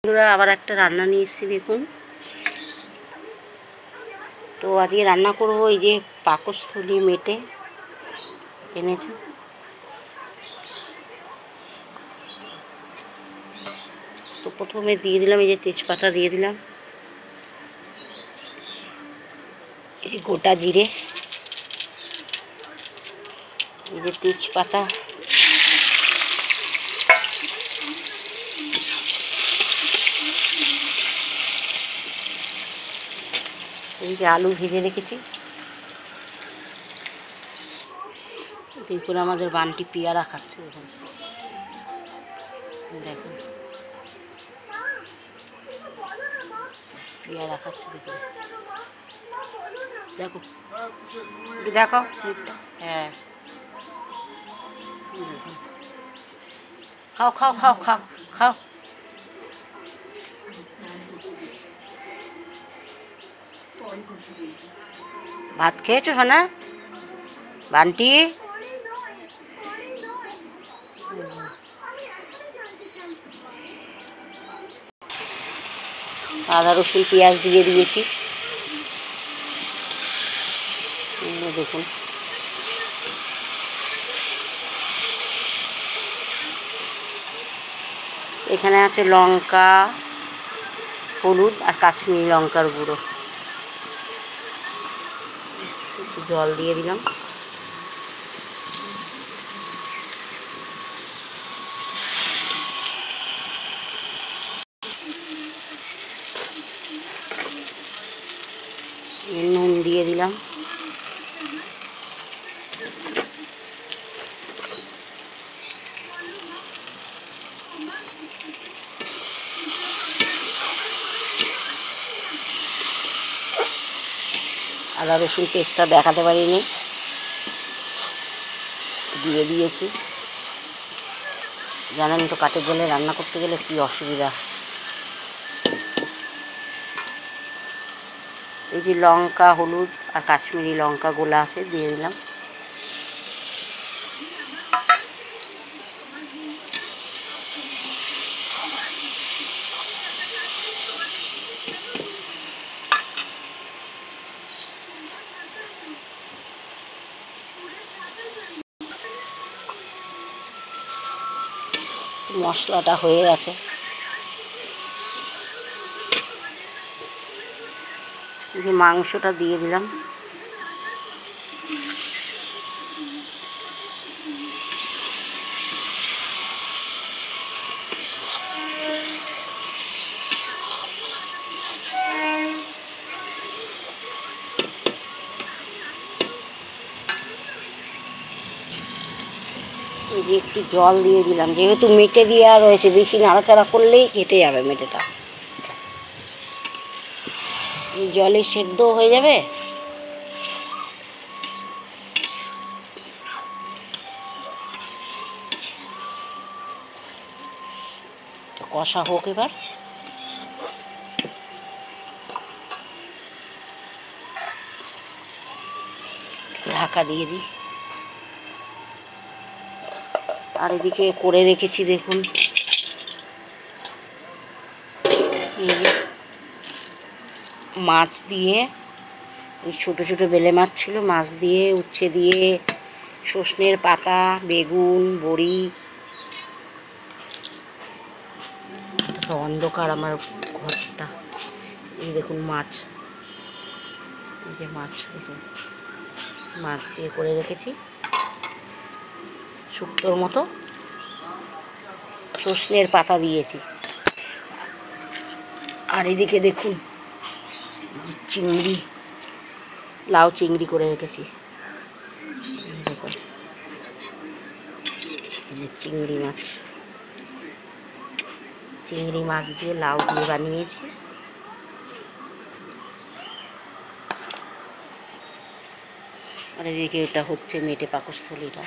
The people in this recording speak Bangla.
বন্ধুরা আবার একটা রান্না নিয়ে এসেছি দেখুন। তো আজকে রান্না করব এই যে পাকস্থলী মেটে এনেছে। তো প্রথমে দিয়ে দিলাম এই যে তেজপাতা দিয়ে দিলাম, এই যে গোটা জিরে, এই যে তেজপাতা, এই যে আলু ভেজে রেখেছি। দেখুন আমাদের বানটি পেয়ারা খাচ্ছে, দেখুন দেখুন পেয়ারা খাচ্ছে, দেখুন দেখো দেখো মুখটা। হ্যাঁ দেখুন, খাও খাও খাও খাও খাও। ভাত খেয়েছো সোনা বান্টি? আদা রসুন পেঁয়াজ দিয়ে দিয়েছি, দেখুন এখানে আছে লঙ্কা, হলুদ আর কাশ্মীরি লঙ্কার গুঁড়ো। জল দিয়ে দিলাম, নুন দিয়ে দিলাম, আদা রসুন পেস্টটা দেখাতে পারিনি, দিয়ে দিয়েছি। জানেন তো কাঠের জালে রান্না করতে গেলে কি অসুবিধা। এই যে লঙ্কা, হলুদ আর কাশ্মীরি লঙ্কা গোলা আছে দিয়ে দিলাম। মশলাটা হয়ে গেছে, এই যে মাংসটা দিয়ে দিলাম। এই যে একটু জল দিয়ে দিলাম, যেহেতু মেটে দেওয়া রয়েছে, বেশি নাড়াচাড়া করলেই কেটে যাবে মেটেটা, জলে সেদ্ধ হয়ে যাবে। কষা হোক, এবার ঢাকা দিয়ে দিই। আর এদিকে করে রেখেছি দেখুন, মাছ দিয়ে, ওই ছোটো ছোটো বেলে মাছ ছিল, মাছ দিয়ে, উচ্ছে দিয়ে, সজনের পাতা, বেগুন, বড়ি। তো অন্ধকার আমার ঘরটা। এই দেখুন মাছ, এই যে মাছ দেখুন, মাছ দিয়ে করে রেখেছি শুক্তোর মতো, সজনের পাতা দিয়েছি। আর এদিকে দেখুন চিংড়ি, লাউ চিংড়ি করে রেখেছি, দেখুন চিংড়ি মাছ, চিংড়ি মাছ দিয়ে লাউ দিয়ে বানিয়েছি। আর এদিকে এটা হচ্ছে মেটে পাকস্থলীটা।